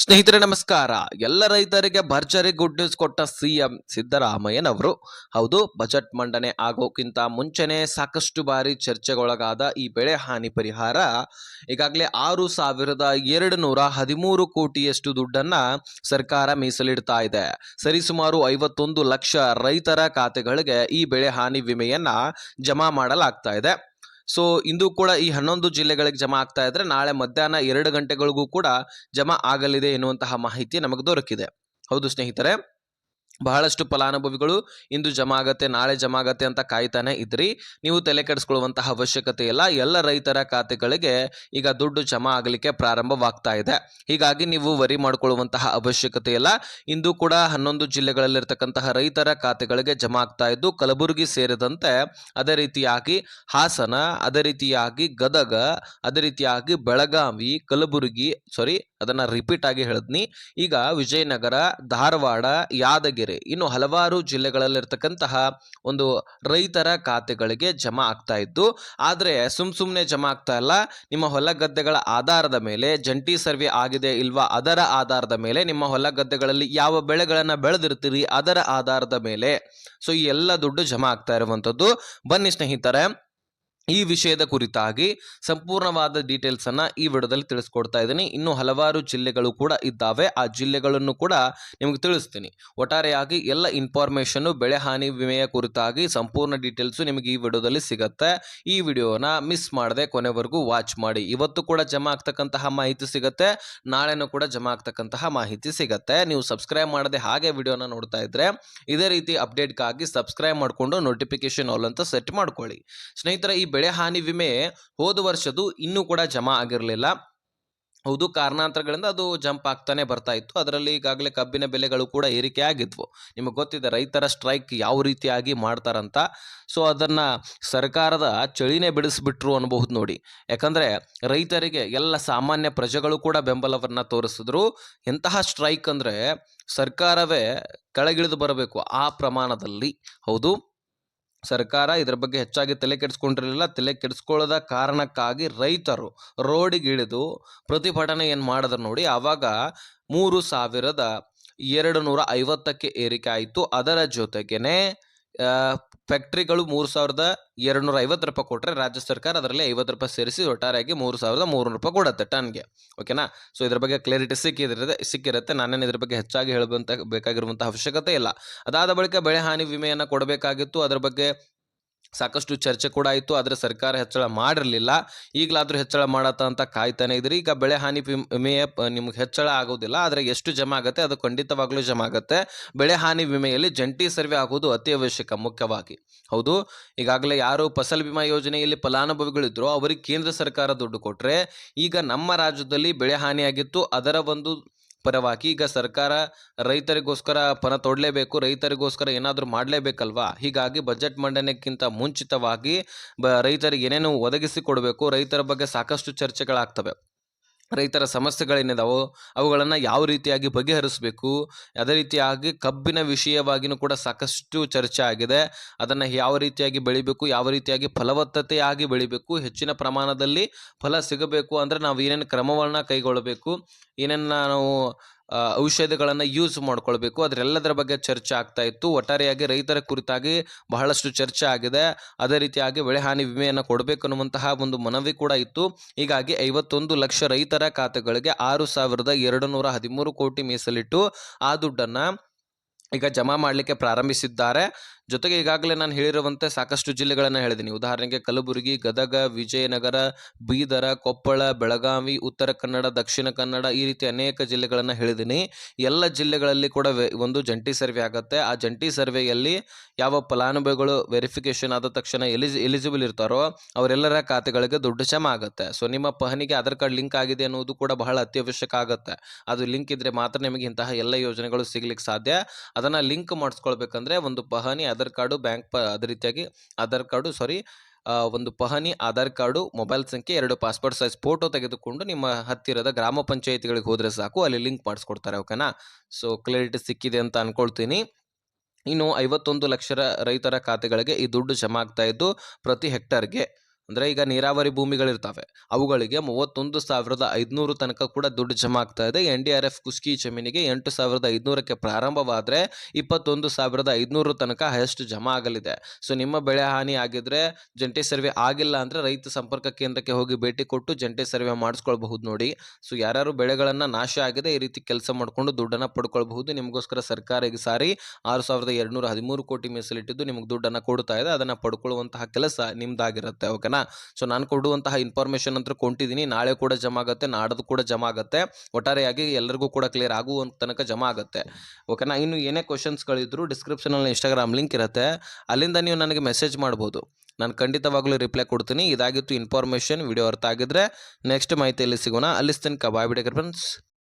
ಸ್ನೇಹಿತರೆ ನಮಸ್ಕಾರ. ಎಲ್ಲ ರೈತರಿಗೆ ಭರ್ಜರಿ ಗುಡ್ ನ್ಯೂಸ್ ಕೊಟ್ಟ ಸಿಎಂ ಸಿದ್ದರಾಮಯ್ಯನವರು. ಹೌದು, ಬಜೆಟ್ ಮಂಡನೆ ಆಗೋಕ್ಕಿಂತ ಮುಂಚೆನೆ ಸಾಕಷ್ಟು ಬಾರಿ ಚರ್ಚೆಗೊಳಗಾದ ಈ ಬೆಳೆ ಹಾನಿ ಪರಿಹಾರ ಈಗಾಗಲೇ 6,213 ಕೋಟಿಯಷ್ಟು ದುಡ್ಡನ್ನ ಸರ್ಕಾರ ಮೀಸಲಿಡ್ತಾ ಇದೆ. ಸರಿಸುಮಾರು 51 ಲಕ್ಷ ರೈತರ ಖಾತೆಗಳಿಗೆ ಈ ಬೆಳೆ ಹಾನಿ ವಿಮೆಯನ್ನ ಜಮಾ ಮಾಡಲಾಗ್ತಾ ಇದೆ. ಸೊ ಇಂದು ಕೂಡ ಈ 11 ಜಿಲ್ಲೆಗಳಿಗೆ ಜಮಾ ಆಗ್ತಾ ಇದ್ರೆ ನಾಳೆ ಮಧ್ಯಾಹ್ನ 2 ಗಂಟೆಗಳಿಗೂ ಕೂಡ ಜಮಾ ಆಗಲಿದೆ ಎನ್ನುವಂತಹ ಮಾಹಿತಿ ನಮಗೆ ದೊರಕಿದೆ. ಹೌದು ಸ್ನೇಹಿತರೆ, ಬಹಳಷ್ಟು ಫಲಾನುಭವಿಗಳು ಇಂದು ಜಮಾ ಆಗತ್ತೆ, ನಾಳೆ ಜಮಾ ಆಗತ್ತೆ ಅಂತ ಕಾಯ್ತಾನೆ ಇದ್ರಿ. ನೀವು ತಲೆ ಕೆಡಿಸ್ಕೊಳ್ಳುವಂತಹ ಅವಶ್ಯಕತೆ ಇಲ್ಲ. ಎಲ್ಲ ರೈತರ ಖಾತೆಗಳಿಗೆ ಈಗ ದುಡ್ಡು ಜಮಾ ಆಗಲಿಕ್ಕೆ ಪ್ರಾರಂಭವಾಗ್ತಾ ಇದೆ. ಹೀಗಾಗಿ ನೀವು ವರಿ ಮಾಡಿಕೊಳ್ಳುವಂತಹ ಅವಶ್ಯಕತೆ ಇಲ್ಲ. ಇಂದು ಕೂಡ 11 ಜಿಲ್ಲೆಗಳಲ್ಲಿರ್ತಕ್ಕಂತಹ ರೈತರ ಖಾತೆಗಳಿಗೆ ಜಮಾ ಆಗ್ತಾ ಇದ್ದು, ಕಲಬುರಗಿ ಸೇರಿದಂತೆ ಅದೇ ರೀತಿಯಾಗಿ ಹಾಸನ, ಅದೇ ರೀತಿಯಾಗಿ ಗದಗ, ಅದೇ ರೀತಿಯಾಗಿ ಬೆಳಗಾವಿ, ಅದನ್ನ ರಿಪೀಟ್ ಆಗಿ ಹೇಳಿದ್ನಿ. ಈಗ ವಿಜಯನಗರ, ಧಾರವಾಡ, ಯಾದಗಿರಿ, ಇನ್ನು ಹಲವಾರು ಜಿಲ್ಲೆಗಳಲ್ಲಿರ್ತಕ್ಕಂತಹ ಒಂದು ರೈತರ ಖಾತೆಗಳಿಗೆ ಜಮಾ ಆಗ್ತಾ ಇದ್ದು, ಆದ್ರೆ ಸುಮ್ನೆ ಜಮಾ ಆಗ್ತಾ ಇಲ್ಲ. ನಿಮ್ಮ ಹೊಲ ಗದ್ದೆಗಳ ಆಧಾರದ ಮೇಲೆ, ಜಂಟಿ ಸರ್ವೆ ಆಗಿದೆ ಇಲ್ವಾ ಅದರ ಆಧಾರದ ಮೇಲೆ, ನಿಮ್ಮ ಹೊಲ ಗದ್ದೆಗಳಲ್ಲಿ ಯಾವ ಬೆಳೆಗಳನ್ನ ಬೆಳೆದಿರ್ತೀರಿ ಅದರ ಆಧಾರದ ಮೇಲೆ ಸೊ ಈ ಎಲ್ಲ ದುಡ್ಡು ಜಮಾ ಆಗ್ತಾ ಇರುವಂತದ್ದು. ಬನ್ನಿ ಸ್ನೇಹಿತರೆ, ಈ ವಿಷಯದ ಕುರಿತಾಗಿ ಸಂಪೂರ್ಣವಾದ ಡೀಟೇಲ್ಸ್ ಅನ್ನ ಈ ವಿಡಿಯೋದಲ್ಲಿ ತಿಳಿಸ್ಕೊಡ್ತಾ ಇದ್ದೀನಿ. ಇನ್ನು ಹಲವಾರು ಜಿಲ್ಲೆಗಳು ಕೂಡ ಇದ್ದಾವೆ, ಆ ಜಿಲ್ಲೆಗಳನ್ನು ಕೂಡ ನಿಮಗೆ ತಿಳಿಸ್ತೀನಿ. ಒಟ್ಟಾರೆಯಾಗಿ ಎಲ್ಲ ಇನ್ಫಾರ್ಮೇಶನ್ ಬೆಳೆ ಹಾನಿ ವಿಮೆಯ ಕುರಿತಾಗಿ ಸಂಪೂರ್ಣ ಡೀಟೇಲ್ಸ್ ನಿಮಗೆ ಈ ವಿಡಿಯೋದಲ್ಲಿ ಸಿಗುತ್ತೆ. ಈ ವಿಡಿಯೋನ ಮಿಸ್ ಮಾಡದೆ ಕೊನೆವರೆಗೂ ವಾಚ್ ಮಾಡಿ. ಇವತ್ತು ಕೂಡ ಜಮಾ ಆಗ್ತಕ್ಕಂತಹ ಮಾಹಿತಿ ಸಿಗುತ್ತೆ, ನಾಳೆನೂ ಕೂಡ ಜಮಾ ಆಗ್ತಕ್ಕಂತಹ ಮಾಹಿತಿ ಸಿಗುತ್ತೆ. ನೀವು ಸಬ್ಸ್ಕ್ರೈಬ್ ಮಾಡದೆ ಹಾಗೆ ವಿಡಿಯೋನ ನೋಡ್ತಾ ಇದ್ರೆ ಇದೇ ರೀತಿ ಅಪ್ಡೇಟ್ಗಾಗಿ ಸಬ್ಸ್ಕ್ರೈಬ್ ಮಾಡಿಕೊಂಡು ನೋಟಿಫಿಕೇಶನ್ ಆಲ್ ಅಂತ ಸೆಟ್ ಮಾಡ್ಕೊಳ್ಳಿ. ಸ್ನೇಹಿತರೆ, ಈ ಬೆಳೆ ಹಾನಿ ವಿಮೆ ಹೋದ ವರ್ಷದ್ದು ಇನ್ನೂ ಕೂಡ ಜಮಾ ಆಗಿರಲಿಲ್ಲ. ಹೌದು, ಕಾರಣಾಂತರಗಳಿಂದ ಅದು ಜಂಪ್ ಆಗ್ತಾನೆ ಬರ್ತಾ ಇತ್ತು. ಅದರಲ್ಲಿ ಈಗಾಗಲೇ ಕಬ್ಬಿನ ಬೆಲೆಗಳು ಕೂಡ ಏರಿಕೆ ಆಗಿದ್ವು. ನಿಮಗೆ ಗೊತ್ತಿದೆ ರೈತರ ಸ್ಟ್ರೈಕ್ ಯಾವ ರೀತಿಯಾಗಿ ಮಾಡ್ತಾರಂತ. ಸೊ ಅದನ್ನ ಸರ್ಕಾರದ ಚಳಿನೇ ಬಿಡಿಸ್ಬಿಟ್ರು ಅನ್ಬಹುದು ನೋಡಿ. ಯಾಕಂದ್ರೆ ರೈತರಿಗೆ ಎಲ್ಲ ಸಾಮಾನ್ಯ ಪ್ರಜೆಗಳು ಕೂಡ ಬೆಂಬಲವನ್ನ ತೋರಿಸಿದ್ರು. ಎಂತಹ ಸ್ಟ್ರೈಕ್ ಅಂದ್ರೆ ಸರ್ಕಾರವೇ ಕೆಳಗಿಳಿದು ಬರಬೇಕು ಆ ಪ್ರಮಾಣದಲ್ಲಿ. ಹೌದು, ಸರ್ಕಾರ ಇದರ ಬಗ್ಗೆ ಹೆಚ್ಚಾಗಿ ತಲೆ ಕೆಡಿಸ್ಕೊಂಡಿರಲಿಲ್ಲ. ತಲೆ ಕೆಡಿಸ್ಕೊಳ್ಳದ ಕಾರಣಕ್ಕಾಗಿ ರೈತರು ರೋಡಿಗಿಳಿದು ಪ್ರತಿಭಟನೆ ಏನು ಮಾಡಿದ್ರು ನೋಡಿ. ಆವಾಗ 3,250ಕ್ಕೆ ಏರಿಕೆ ಆಯಿತು. ಅದರ ಜೊತೆಗೇನೆ ಫ್ಯಾಕ್ಟ್ರಿಗಳು 3,250 ರೂಪಾಯಿ ಕೊಟ್ಟರೆ ರಾಜ್ಯ ಸರ್ಕಾರ ಅದರಲ್ಲಿ 50 ರೂಪಾಯಿ ಸೇರಿಸಿ ಒಟ್ಟಾರೆಯಾಗಿ 3,300 ರೂಪಾಯಿ ಕೊಡುತ್ತೆ ಟನ್ಗೆ. ಓಕೆನಾ? ಸೊ ಇದ್ರ ಬಗ್ಗೆ ಕ್ಲಾರಿಟಿ ಸಿಕ್ಕಿರುತ್ತೆ. ನಾನೇನು ಇದ್ರ ಬಗ್ಗೆ ಹೆಚ್ಚಾಗಿ ಬೇಕಾಗಿರುವಂತಹ ಅವಶ್ಯಕತೆ ಇಲ್ಲ. ಅದಾದ ಬಳಿಕ ಬೆಳೆ ಹಾನಿ ವಿಮೆಯನ್ನು ಕೊಡಬೇಕಾಗಿತ್ತು. ಅದರ ಬಗ್ಗೆ ಸಾಕಷ್ಟು ಚರ್ಚೆ ಕೂಡ ಆಯಿತು, ಆದರೆ ಸರ್ಕಾರ ಹೆಚ್ಚಳ ಮಾಡಿರಲಿಲ್ಲ. ಈಗಲಾದರೂ ಹೆಚ್ಚಳ ಮಾಡತ್ತ ಅಂತ ಕಾಯ್ತಾನೆ ಇದ್ರಿ. ಈಗ ಬೆಳೆ ಹಾನಿ ವಿಮೆಯ ನಿಮ್ಗೆ ಹೆಚ್ಚಳ ಆಗೋದಿಲ್ಲ, ಆದರೆ ಎಷ್ಟು ಜಮಾ ಆಗುತ್ತೆ ಅದು ಖಂಡಿತವಾಗ್ಲೂ ಜಮಾ ಆಗುತ್ತೆ. ಬೆಳೆ ಹಾನಿ ವಿಮೆಯಲ್ಲಿ ಜಂಟಿ ಸರ್ವೆ ಆಗೋದು ಅತಿ ಅವಶ್ಯಕ ಮುಖ್ಯವಾಗಿ. ಹೌದು, ಈಗಾಗಲೇ ಯಾರು ಫಸಲ್ ಬಿಮಾ ಯೋಜನೆಯಲ್ಲಿ ಫಲಾನುಭವಿಗಳಿದ್ರು ಅವರಿಗೆ ಕೇಂದ್ರ ಸರ್ಕಾರ ದುಡ್ಡು ಕೊಟ್ಟರೆ, ಈಗ ನಮ್ಮ ರಾಜ್ಯದಲ್ಲಿ ಬೆಳೆ ಹಾನಿಯಾಗಿತ್ತು ಅದರ ಒಂದು ಪರವಾಗಿ ಈಗ ಸರ್ಕಾರ ರೈತರಿಗೋಸ್ಕರ ಪಣ ತೊಡಲೇಬೇಕು, ರೈತರಿಗೋಸ್ಕರ ಏನಾದರೂ ಮಾಡಲೇಬೇಕಲ್ವಾ. ಹೀಗಾಗಿ ಬಜೆಟ್ ಮಂಡನೆಗಿಂತ ಮುಂಚಿತವಾಗಿ ರೈತರಿಗೆ ಏನೇನು ಒದಗಿಸಿಕೊಡಬೇಕು, ರೈತರ ಬಗ್ಗೆ ಸಾಕಷ್ಟು ಚರ್ಚೆಗಳಾಗ್ತವೆ. ರೈತರ ಸಮಸ್ಯೆಗಳೇನಿದಾವೋ ಅವುಗಳನ್ನು ಯಾವ ರೀತಿಯಾಗಿ ಬಗೆಹರಿಸಬೇಕು, ಅದೇ ರೀತಿಯಾಗಿ ಕಬ್ಬಿನ ವಿಷಯವಾಗಿಯೂ ಕೂಡ ಸಾಕಷ್ಟು ಚರ್ಚೆ ಆಗಿದೆ. ಅದನ್ನು ಯಾವ ರೀತಿಯಾಗಿ ಬೆಳಿಬೇಕು, ಯಾವ ರೀತಿಯಾಗಿ ಫಲವತ್ತತೆಯಾಗಿ ಬೆಳಿಬೇಕು, ಹೆಚ್ಚಿನ ಪ್ರಮಾಣದಲ್ಲಿ ಫಲ ಸಿಗಬೇಕು ಅಂದರೆ ನಾವು ಏನೇನು ಕ್ರಮವನ್ನು ಕೈಗೊಳ್ಳಬೇಕು, ಏನೇನು ನಾವು ಔಷಧಿಗಳನ್ನು ಯೂಸ್ ಮಾಡ್ಕೊಳ್ಬೇಕು, ಅದರೆಲ್ಲದರ ಬಗ್ಗೆ ಚರ್ಚೆ ಆಗ್ತಾ ಇತ್ತು. ಒಟ್ಟಾರೆಯಾಗಿ ರೈತರ ಕುರಿತಾಗಿ ಬಹಳಷ್ಟು ಚರ್ಚೆ ಆಗಿದೆ. ಅದೇ ರೀತಿಯಾಗಿ ಬೆಳೆ ಹಾನಿ ವಿಮೆಯನ್ನು ಕೊಡಬೇಕು ಅನ್ನುವಂತಹ ಒಂದು ಮನವಿ ಕೂಡ ಇತ್ತು. ಹೀಗಾಗಿ 51 ಲಕ್ಷ ರೈತರ ಖಾತೆಗಳಿಗೆ 6,213 ಕೋಟಿ ಮೀಸಲಿಟ್ಟು ಆ ದುಡ್ಡನ್ನು ಈಗ ಜಮಾ ಮಾಡಲಿಕ್ಕೆ ಪ್ರಾರಂಭಿಸಿದ್ದಾರೆ. ಜೊತೆಗೆ ಈಗಾಗಲೇ ನಾನು ಹೇಳಿರುವಂತೆ ಸಾಕಷ್ಟು ಜಿಲ್ಲೆಗಳನ್ನು ಹೇಳಿದ್ದೀನಿ. ಉದಾಹರಣೆಗೆ ಕಲಬುರಗಿ, ಗದಗ, ವಿಜಯನಗರ, ಬೀದರ, ಕೊಪ್ಪಳ, ಬೆಳಗಾವಿ, ಉತ್ತರ ಕನ್ನಡ, ದಕ್ಷಿಣ ಕನ್ನಡ, ಈ ರೀತಿ ಅನೇಕ ಜಿಲ್ಲೆಗಳನ್ನು ಹೇಳಿದ್ದೀನಿ. ಎಲ್ಲ ಜಿಲ್ಲೆಗಳಲ್ಲಿ ಕೂಡ ಒಂದು ಜಂಟಿ ಸರ್ವೆ ಆಗುತ್ತೆ. ಆ ಜಂಟಿ ಸರ್ವೆಯಲ್ಲಿ ಯಾವ ಫಲಾನುಭವಿಗಳು ವೆರಿಫಿಕೇಶನ್ ಆದ ತಕ್ಷಣ ಎಲಿಜಿಬಲ್ ಇರ್ತಾರೋ ಅವರೆಲ್ಲರ ಖಾತೆಗಳಿಗೆ ದುಡ್ಡು ಜಮಾ ಆಗುತ್ತೆ. ಸೊ ನಿಮ್ಮ ಪಹಣಿಗೆ ಆಧಾರ್ ಕಾರ್ಡ್ ಲಿಂಕ್ ಆಗಿದೆ ಅನ್ನೋದು ಕೂಡ ಬಹಳ ಅತ್ಯವಶ್ಯಕ ಆಗುತ್ತೆ. ಅದು ಲಿಂಕ್ ಇದ್ರೆ ಮಾತ್ರ ನಿಮಗೆ ಇಂತಹ ಎಲ್ಲ ಯೋಜನೆಗಳು ಸಿಗ್ಲಿಕ್ಕೆ ಸಾಧ್ಯ. ಅದನ್ನ ಲಿಂಕ್ ಮಾಡಿಸ್ಕೊಳ್ಬೇಕಂದ್ರೆ ಒಂದು ಪಹಣಿ ಆಧಾರ್ ಕಾರ್ಡು, ಅದೇ ರೀತಿಯಾಗಿ ಒಂದು ಪಹಣಿ, ಆಧಾರ್ ಕಾರ್ಡು, ಮೊಬೈಲ್ ಸಂಖ್ಯೆ, 2 ಪಾಸ್ಪೋರ್ಟ್ ಸೈಜ್ ಫೋಟೋ ತೆಗೆದುಕೊಂಡು ನಿಮ್ಮ ಹತ್ತಿರದ ಗ್ರಾಮ ಪಂಚಾಯಿತಿಗಳಿಗೆ ಹೋದ್ರೆ ಸಾಕು, ಅಲ್ಲಿ ಲಿಂಕ್ ಮಾಡಿಸ್ಕೊಡ್ತಾರೆ. ಓಕೆನಾ? ಸೊ ಕ್ಲಾರಿಟಿ ಸಿಕ್ಕಿದೆ ಅಂತ ಅನ್ಕೊಳ್ತೀನಿ. ಇನ್ನು 51 ಲಕ್ಷ ರೈತರ ಖಾತೆಗಳಿಗೆ ಈ ದುಡ್ಡು ಜಮಾ ಆಗ್ತಾ ಇದ್ದು ಪ್ರತಿ ಹೆಕ್ಟರ್ಗೆ ಅಂದರೆ ಈಗ ನೀರಾವರಿ ಭೂಮಿಗಳಿರ್ತವೆ ಅವುಗಳಿಗೆ 31,500 ತನಕ ಕೂಡ ದುಡ್ಡು ಜಮಾ ಆಗ್ತಾ ಇದೆ. NDRF ಕುಸ್ಕಿ ಜಮೀನಿಗೆ 8,500ಕ್ಕೆ ಪ್ರಾರಂಭವಾದರೆ 21,500 ತನಕ ಹೈಯೆಸ್ಟ್ ಜಮಾ ಆಗಲಿದೆ. ಸೊ ನಿಮ್ಮ ಬೆಳೆ ಹಾನಿ ಆಗಿದ್ರೆ ಜಂಟಿ ಸರ್ವೆ ಆಗಿಲ್ಲ ಅಂದರೆ ರೈತ ಸಂಪರ್ಕ ಕೇಂದ್ರಕ್ಕೆ ಹೋಗಿ ಭೇಟಿ ಕೊಟ್ಟು ಜಂಟಿ ಸರ್ವೆ ಮಾಡಿಸ್ಕೊಳ್ಬಹುದು ನೋಡಿ. ಸೊ ಯಾರ್ಯಾರು ಬೆಳೆಗಳನ್ನು ನಾಶ ಆಗಿದೆ ಈ ರೀತಿ ಕೆಲಸ ಮಾಡಿಕೊಂಡು ದುಡ್ಡನ್ನು ಪಡ್ಕೊಳ್ಬಹುದು. ನಿಮಗೋಸ್ಕರ ಸರ್ಕಾರ ಈ ಸಾರಿ 6,213 ಕೋಟಿ ಮೀಸಲಿಟ್ಟಿದ್ದು ನಿಮ್ಗೆ ದುಡ್ಡನ್ನು ಕೊಡ್ತಾ ಇದೆ. ಅದನ್ನು ಪಡ್ಕೊಳ್ಳುವಂತಹ ಕೆಲಸ ನಿಮ್ದಾಗಿರುತ್ತೆ. ಓಕೆನಾ. ಸೊ ನಾನು ಕೊಡುವಂತಹ ಇನ್ಫಾರ್ಮೇಷನ್ ಅಂತ ಕೊಂಡಿದ್ದೀನಿ. ನಾಳೆ ಕೂಡ ಜಮಾ ಆಗುತ್ತೆ, ನಾಡದು ಕೂಡ ಜಮಾ ಆಗುತ್ತೆ. ಒಟ್ಟಾರೆಯಾಗಿ ಎಲ್ಲರಿಗೂ ಕೂಡ ಕ್ಲಿಯರ್ ಆಗುವ ತನಕ ಜಮಾ ಆಗುತ್ತೆ. ಓಕೆನಾ. ಇನ್ನು ಏನೇ ಕ್ವಶನ್ಸ್ಗಳಿದ್ರು ಡಿಸ್ಕ್ರಿಪ್ಷನಲ್ಲಿ ಇನ್ಸ್ಟಾಗ್ರಾಮ್ ಲಿಂಕ್ ಇರುತ್ತೆ, ಅಲ್ಲಿಂದ ನೀವು ನನಗೆ ಮೆಸೇಜ್ ಮಾಡ್ಬೋದು. ನಾನು ಖಂಡಿತವಾಗ್ಲೂ ರಿಪ್ಲೈ ಕೊಡ್ತೀನಿ. ಇದಾಗಿತ್ತು ಇನ್ಫಾರ್ಮೇಷನ್. ವಿಡಿಯೋ ಅರ್ಥ ಆಗಿದ್ರೆ ನೆಕ್ಸ್ಟ್ ಮಾಹಿತಿಯಲ್ಲಿ ಸಿಗೋಣ. ಅಲ್ಲಿ ತನಕ ಬಾಯ್ ಬಿಡಿ ಫ್ರೆಂಡ್ಸ್.